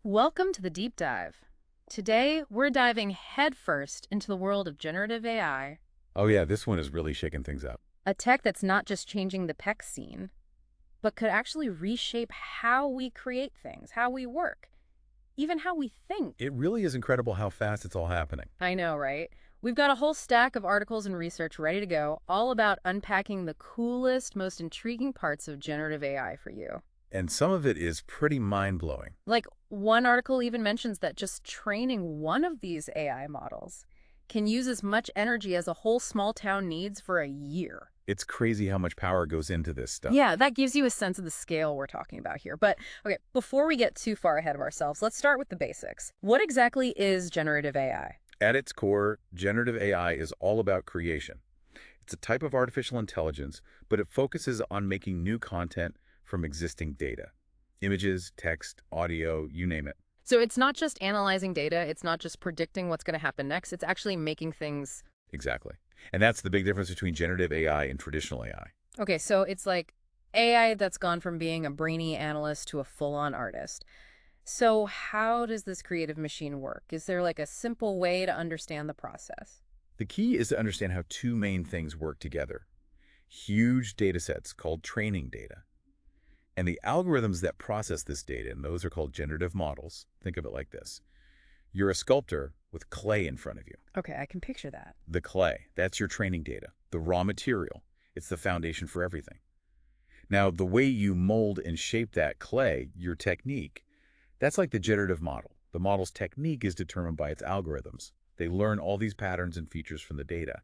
Welcome to the deep dive. Today, we're diving headfirst into the world of generative AI, Oh yeah, this one is really shaking things up. a tech that's not just changing the tech scene, but could actually reshape how we create things, how we work, even how we think. It really is incredible how fast it's all happening. I know, right? We've got a whole stack of articles and research ready to go, all about unpacking the coolest, most intriguing parts of generative AI for you. And some of it is pretty mind-blowing. Like, one article even mentions that just training one of these AI models can use as much energy as a whole small town needs for a year. It's crazy how much power goes into this stuff. Yeah, that gives you a sense of the scale we're talking about here. But okay, before we get too far ahead of ourselves, let's start with the basics. What exactly is generative AI? At its core, generative AI is all about creation. It's a type of artificial intelligence, but it focuses on making new content from existing data. Images, text, audio, you name it. So it's not just analyzing data, it's not just predicting what's going to happen next, it's actually making things. Exactly. And that's the big difference between generative AI and traditional AI. Okay, so it's like AI that's gone from being a brainy analyst to a full-on artist. So how does this creative machine work? Is there like a simple way to understand the process? The key is to understand how two main things work together. Huge data sets called training data, and the algorithms that process this data, and those are called generative models. Think of it like this. You're a sculptor with clay in front of you. Okay, I can picture that. The clay, that's your training data, the raw material. It's the foundation for everything. Now, the way you mold and shape that clay, your technique, that's like the generative model. The model's technique is determined by its algorithms. They learn all these patterns and features from the data,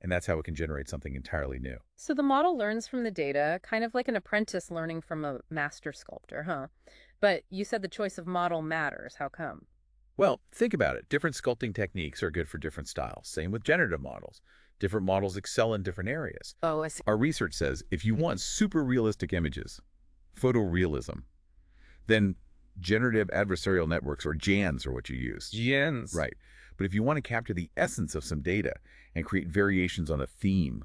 and that's how it can generate something entirely new. So the model learns from the data, kind of like an apprentice learning from a master sculptor, huh? But you said the choice of model matters. How come? Well, think about it. Different sculpting techniques are good for different styles. Same with generative models. Different models excel in different areas. Oh, I see. Our research says if you want super realistic images, photorealism, then generative adversarial networks, or GANs, are what you use. GNs. Right. But if you want to capture the essence of some data and create variations on a theme,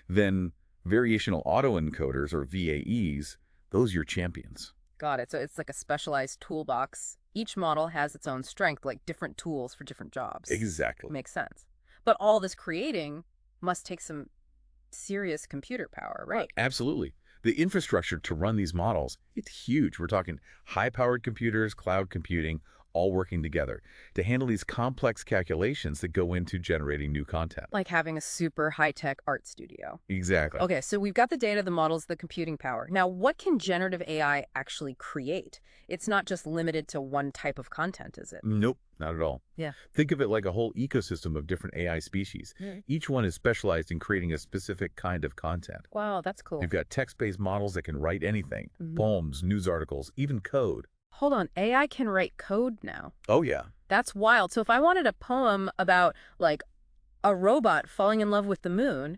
then variational autoencoders, or VAEs, those are your champions. Got it. So it's like a specialized toolbox. Each model has its own strength, like different tools for different jobs. Exactly. Makes sense. But all this creating must take some serious computer power, right? Absolutely. The infrastructure to run these models, it's huge. We're talking high-powered computers, cloud computing, all working together to handle these complex calculations that go into generating new content. Like having a super high-tech art studio. Exactly. Okay, so we've got the data, the models, the computing power. Now, what can generative AI actually create? It's not just limited to one type of content, is it? Nope, not at all. Yeah. Think of it like a whole ecosystem of different AI species. Each one is specialized in creating a specific kind of content. Wow, that's cool. You've got text-based models that can write anything, Mhm. poems, news articles, even code. Hold on, AI can write code now. Oh yeah, That's wild. So if I wanted a poem about, like, a robot falling in love with the moon,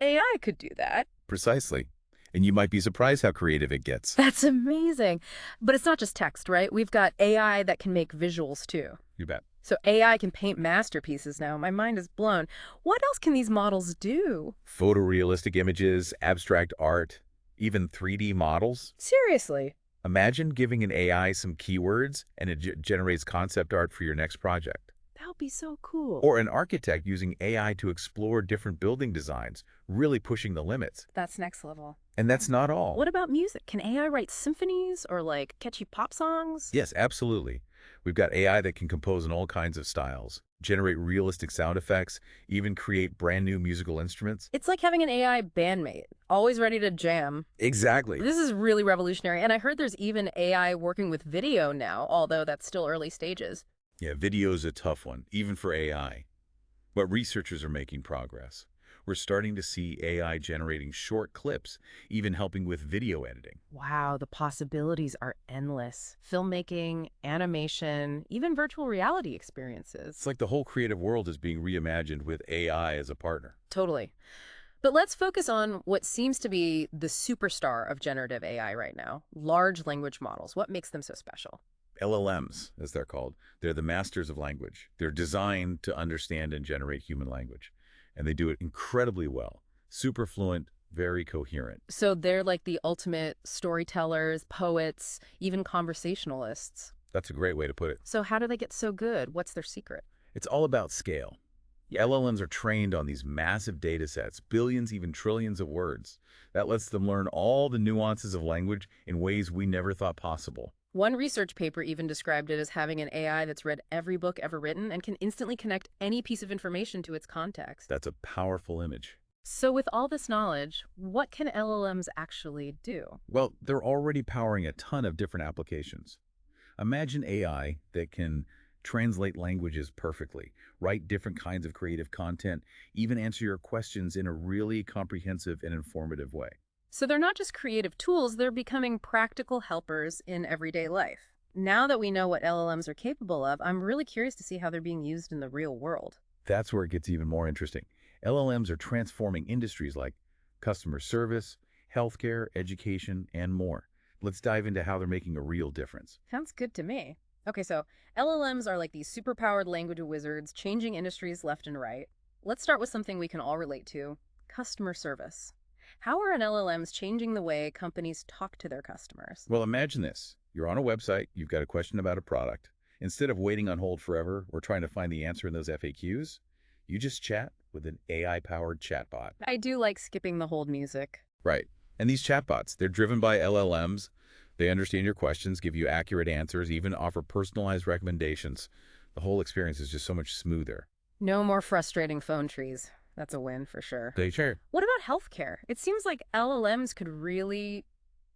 AI could do that. precisely. And you might be surprised how creative it gets. That's amazing. But it's not just text, right? We've got AI that can make visuals too. You bet. So AI can paint masterpieces now. My mind is blown. What else can these models do? Photorealistic images, abstract art, even 3D models. Seriously. Imagine giving an AI some keywords and it generates concept art for your next project. That would be so cool. Or an architect using AI to explore different building designs, really pushing the limits. That's next level. And that's not all. What about music? Can AI write symphonies or like catchy pop songs? Yes, absolutely. We've got AI that can compose in all kinds of styles, generate realistic sound effects, even create brand new musical instruments. It's like having an AI bandmate, always ready to jam. Exactly. This is really revolutionary. And I heard there's even AI working with video now, although that's still early stages. Yeah, video is a tough one, even for AI. But researchers are making progress. We're starting to see AI generating short clips, even helping with video editing. Wow, the possibilities are endless. Filmmaking, animation, even virtual reality experiences. It's like the whole creative world is being reimagined with AI as a partner. Totally. But let's focus on what seems to be the superstar of generative AI right now, large language models. What makes them so special? LLMs, as they're called. They're the masters of language. They're designed to understand and generate human language. And they do it incredibly well. Super fluent, very coherent. So they're like the ultimate storytellers, poets, even conversationalists. That's a great way to put it. So how do they get so good? What's their secret? It's all about scale. The LLMs are trained on these massive data sets, billions, even trillions of words. That lets them learn all the nuances of language in ways we never thought possible. One research paper even described it as having an AI that's read every book ever written and can instantly connect any piece of information to its context. That's a powerful image. So with all this knowledge, what can LLMs actually do? Well, they're already powering a ton of different applications. Imagine AI that can translate languages perfectly, write different kinds of creative content, even answer your questions in a really comprehensive and informative way. So they're not just creative tools, they're becoming practical helpers in everyday life. Now that we know what LLMs are capable of, I'm really curious to see how they're being used in the real world. That's where it gets even more interesting. LLMs are transforming industries like customer service, healthcare, education, and more. Let's dive into how they're making a real difference. Sounds good to me. Okay, so LLMs are like these superpowered language wizards changing industries left and right. Let's start with something we can all relate to, customer service. How are LLMs changing the way companies talk to their customers? Well, imagine this. You're on a website, you've got a question about a product. Instead of waiting on hold forever or trying to find the answer in those FAQs, you just chat with an AI-powered chatbot. I do like skipping the hold music. Right. And these chatbots, they're driven by LLMs. They understand your questions, give you accurate answers, even offer personalized recommendations. The whole experience is just so much smoother. No more frustrating phone trees. That's a win for sure. They sure. What about healthcare? It seems like LLMs could really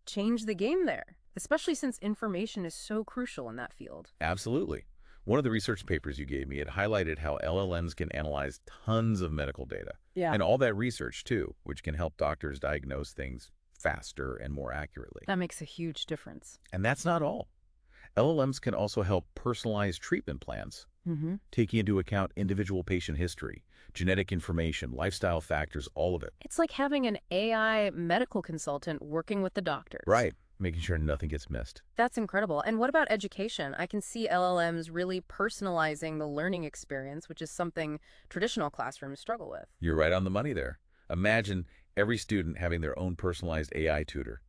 change the game there, especially since information is so crucial in that field. Absolutely. One of the research papers you gave me, it highlighted how LLMs can analyze tons of medical data. Yeah. And all that research, too, which can help doctors diagnose things faster and more accurately. That makes a huge difference. And that's not all. LLMs can also help personalize treatment plans, taking into account individual patient history, genetic information, lifestyle factors, all of it. It's like having an AI medical consultant working with the doctors. Right. Making sure nothing gets missed. That's incredible. And what about education? I can see LLMs really personalizing the learning experience, which is something traditional classrooms struggle with. You're right on the money there. Imagine every student having their own personalized AI tutor,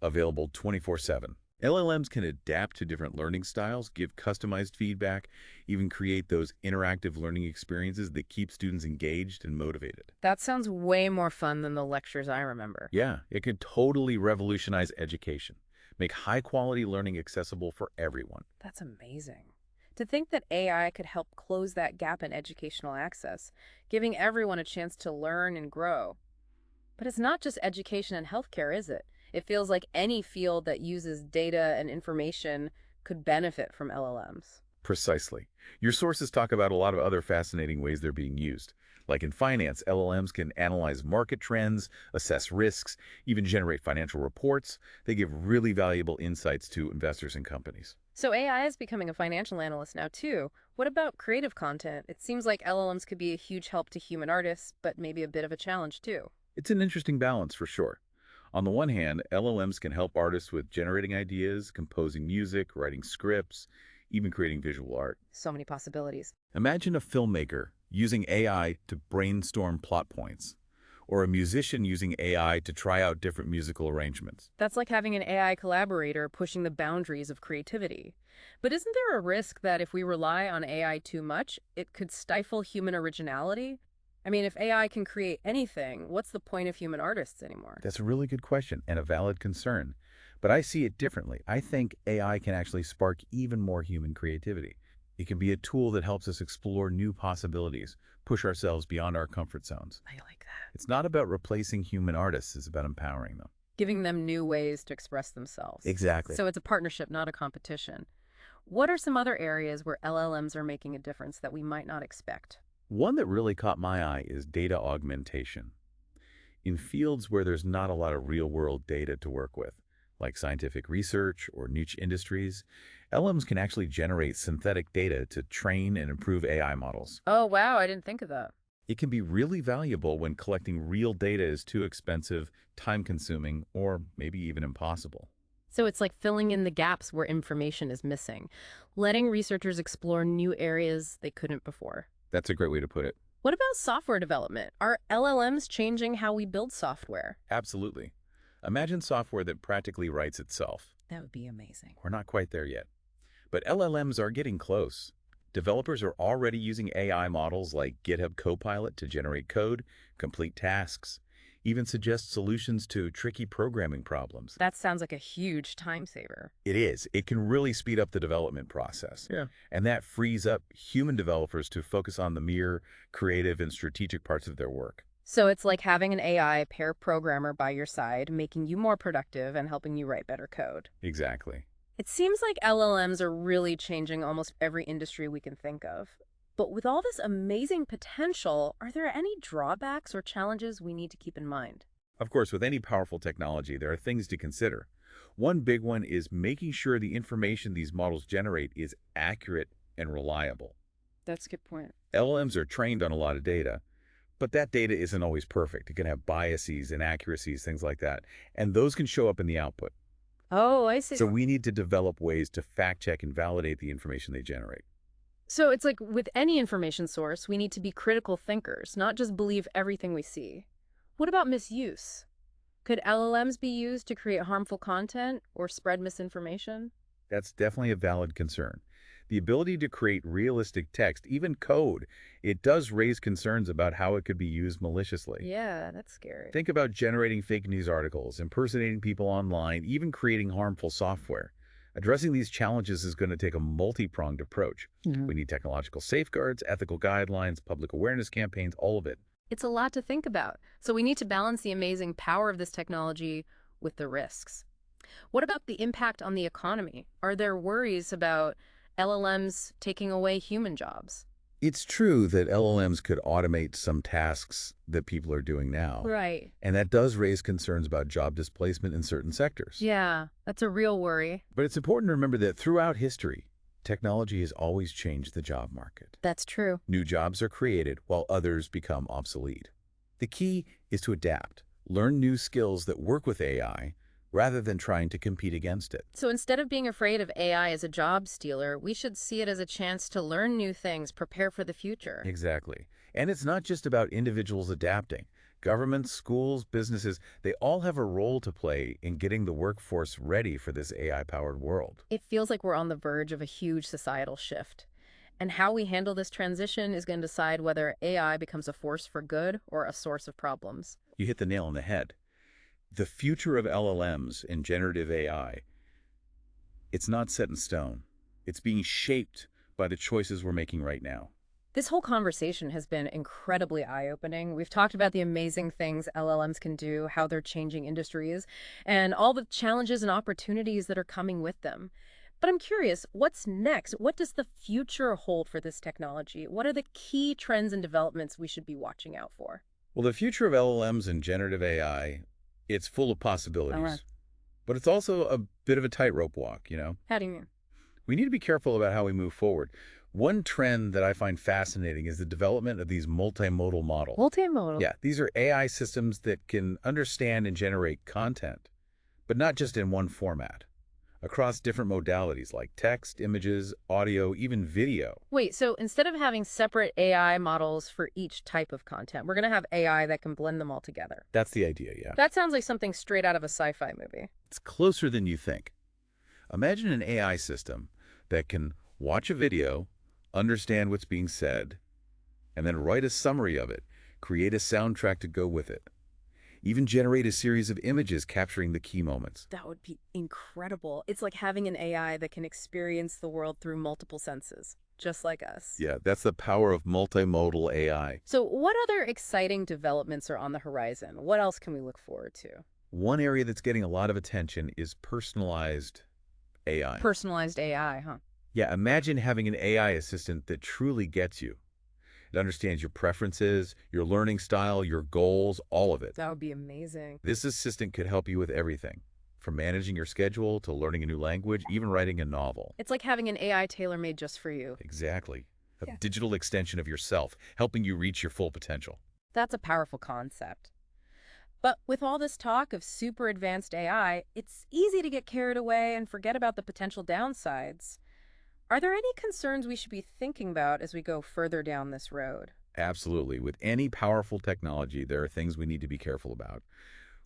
available 24/7. LLMs can adapt to different learning styles, give customized feedback, even create those interactive learning experiences that keep students engaged and motivated. That sounds way more fun than the lectures I remember. Yeah, it could totally revolutionize education, make high-quality learning accessible for everyone. That's amazing. To think that AI could help close that gap in educational access, giving everyone a chance to learn and grow. But it's not just education and healthcare, is it? It feels like any field that uses data and information could benefit from LLMs. Precisely. Your sources talk about a lot of other fascinating ways they're being used. Like in finance, LLMs can analyze market trends, assess risks, even generate financial reports. They give really valuable insights to investors and companies. So AI is becoming a financial analyst now too. What about creative content? It seems like LLMs could be a huge help to human artists, but maybe a bit of a challenge too. It's an interesting balance for sure. On the one hand, LLMs can help artists with generating ideas, composing music, writing scripts, even creating visual art. So many possibilities. Imagine a filmmaker using AI to brainstorm plot points, or a musician using AI to try out different musical arrangements. That's like having an AI collaborator pushing the boundaries of creativity. But isn't there a risk that if we rely on AI too much, it could stifle human originality? I mean, if AI can create anything, what's the point of human artists anymore? That's a really good question and a valid concern. But I see it differently. I think AI can actually spark even more human creativity. It can be a tool that helps us explore new possibilities, push ourselves beyond our comfort zones. I like that. It's not about replacing human artists, it's about empowering them. Giving them new ways to express themselves. Exactly. So it's a partnership, not a competition. What are some other areas where LLMs are making a difference that we might not expect? One that really caught my eye is data augmentation. In fields where there's not a lot of real-world data to work with, like scientific research or niche industries, LLMs can actually generate synthetic data to train and improve AI models. Oh, wow, I didn't think of that. It can be really valuable when collecting real data is too expensive, time-consuming, or maybe even impossible. So it's like filling in the gaps where information is missing, letting researchers explore new areas they couldn't before. That's a great way to put it. What about software development? Are LLMs changing how we build software? Absolutely. Imagine software that practically writes itself. That would be amazing. We're not quite there yet. But LLMs are getting close. Developers are already using AI models like GitHub Copilot to generate code, complete tasks, even suggest solutions to tricky programming problems. That sounds like a huge time saver. It is. It can really speed up the development process. Yeah. And that frees up human developers to focus on the mere creative and strategic parts of their work. So it's like having an AI pair programmer by your side, making you more productive and helping you write better code. Exactly. It seems like LLMs are really changing almost every industry we can think of. But with all this amazing potential, are there any drawbacks or challenges we need to keep in mind? Of course, with any powerful technology, there are things to consider. One big one is making sure the information these models generate is accurate and reliable. That's a good point. LLMs are trained on a lot of data, but that data isn't always perfect. It can have biases, inaccuracies, things like that, and those can show up in the output. Oh, I see. So we need to develop ways to fact-check and validate the information they generate. So it's like with any information source, we need to be critical thinkers, not just believe everything we see. What about misuse? Could LLMs be used to create harmful content or spread misinformation? That's definitely a valid concern. The ability to create realistic text, even code, it does raise concerns about how it could be used maliciously. Yeah, that's scary. Think about generating fake news articles, impersonating people online, even creating harmful software. Addressing these challenges is going to take a multi-pronged approach. We need technological safeguards, ethical guidelines, public awareness campaigns, all of it. It's a lot to think about. So we need to balance the amazing power of this technology with the risks. What about the impact on the economy? Are there worries about LLMs taking away human jobs? It's true that LLMs could automate some tasks that people are doing now. Right. And that does raise concerns about job displacement in certain sectors. Yeah, that's a real worry. But it's important to remember that throughout history, technology has always changed the job market. That's true. New jobs are created while others become obsolete. The key is to adapt, learn new skills that work with AI, rather than trying to compete against it. So instead of being afraid of AI as a job stealer, we should see it as a chance to learn new things, prepare for the future. Exactly. And it's not just about individuals adapting. Governments, schools, businesses, they all have a role to play in getting the workforce ready for this AI-powered world. It feels like we're on the verge of a huge societal shift. And how we handle this transition is going to decide whether AI becomes a force for good or a source of problems. You hit the nail on the head. The future of LLMs and generative AI, it's not set in stone. It's being shaped by the choices we're making right now. This whole conversation has been incredibly eye-opening. We've talked about the amazing things LLMs can do, how they're changing industries, and all the challenges and opportunities that are coming with them. But I'm curious, what's next? What does the future hold for this technology? What are the key trends and developments we should be watching out for? Well, the future of LLMs and generative AI, it's full of possibilities. All right. But it's also a bit of a tightrope walk, How do you mean? We need to be careful about how we move forward. One trend that I find fascinating is the development of these multimodal models. Multimodal? Yeah, these are AI systems that can understand and generate content, but not just in one format, across different modalities like text, images, audio, even video. Wait, so instead of having separate AI models for each type of content, we're going to have AI that can blend them all together. That's the idea, yeah. That sounds like something straight out of a sci-fi movie. It's closer than you think. Imagine an AI system that can watch a video, understand what's being said, and then write a summary of it, create a soundtrack to go with it, even generate a series of images capturing the key moments. That would be incredible. It's like having an AI that can experience the world through multiple senses, just like us. Yeah, that's the power of multimodal AI. So what other exciting developments are on the horizon? What else can we look forward to? One area that's getting a lot of attention is personalized AI. Personalized AI, huh? Yeah, imagine having an AI assistant that truly gets you. It understands your preferences, your learning style, your goals, all of it. That would be amazing. This assistant could help you with everything, from managing your schedule to learning a new language, even writing a novel. It's like having an AI tailor-made just for you. Exactly. A Yeah. digital extension of yourself, helping you reach your full potential. That's a powerful concept. But with all this talk of super advanced AI, it's easy to get carried away and forget about the potential downsides. Are there any concerns we should be thinking about as we go further down this road? Absolutely. With any powerful technology, there are things we need to be careful about.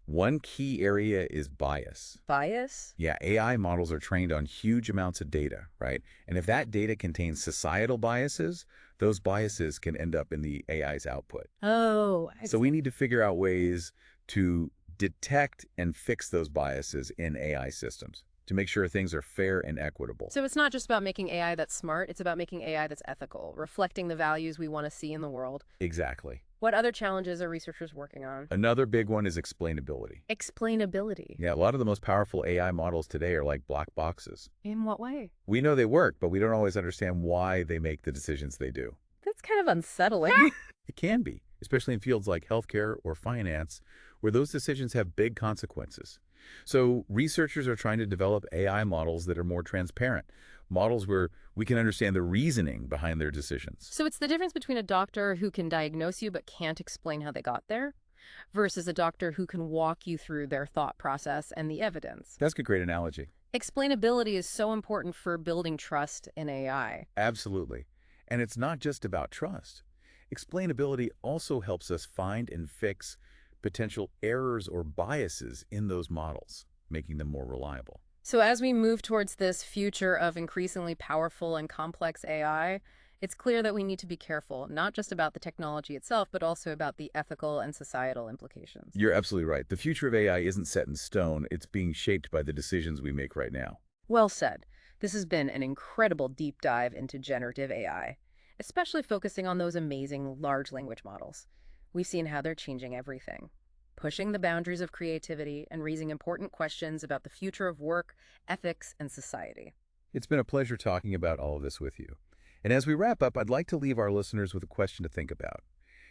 One key area is bias. Bias? Yeah, AI models are trained on huge amounts of data, right? And if that data contains societal biases, those biases can end up in the AI's output. Oh, I So we see. need to figure out ways to detect and fix those biases in AI systems to make sure things are fair and equitable. So it's not just about making AI that's smart, it's about making AI that's ethical, reflecting the values we want to see in the world. Exactly. What other challenges are researchers working on? Another big one is explainability. Explainability. Yeah, a lot of the most powerful AI models today are like black boxes. In what way? We know they work, but we don't always understand why they make the decisions they do. That's kind of unsettling. It can be, especially in fields like healthcare or finance, where those decisions have big consequences. So researchers are trying to develop AI models that are more transparent, models where we can understand the reasoning behind their decisions. So it's the difference between a doctor who can diagnose you but can't explain how they got there versus a doctor who can walk you through their thought process and the evidence. That's a great analogy. Explainability is so important for building trust in AI. Absolutely. And it's not just about trust. Explainability also helps us find and fix potential errors or biases in those models, making them more reliable. So as we move towards this future of increasingly powerful and complex AI, it's clear that we need to be careful, not just about the technology itself, but also about the ethical and societal implications. You're absolutely right. The future of AI isn't set in stone. It's being shaped by the decisions we make right now. Well said. This has been an incredible deep dive into generative AI, especially focusing on those amazing large language models. We've seen how they're changing everything, pushing the boundaries of creativity and raising important questions about the future of work, ethics, and society. It's been a pleasure talking about all of this with you. And as we wrap up, I'd like to leave our listeners with a question to think about.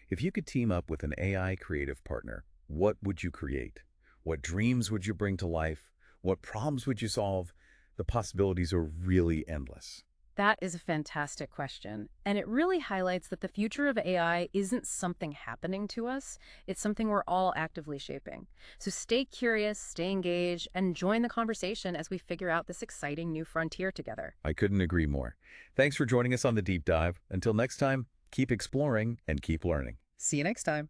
If you could team up with an AI creative partner, what would you create? What dreams would you bring to life? What problems would you solve? The possibilities are really endless. That is a fantastic question. And it really highlights that the future of AI isn't something happening to us, it's something we're all actively shaping. So stay curious, stay engaged, and join the conversation as we figure out this exciting new frontier together. I couldn't agree more. Thanks for joining us on the deep dive. Until next time, keep exploring and keep learning. See you next time.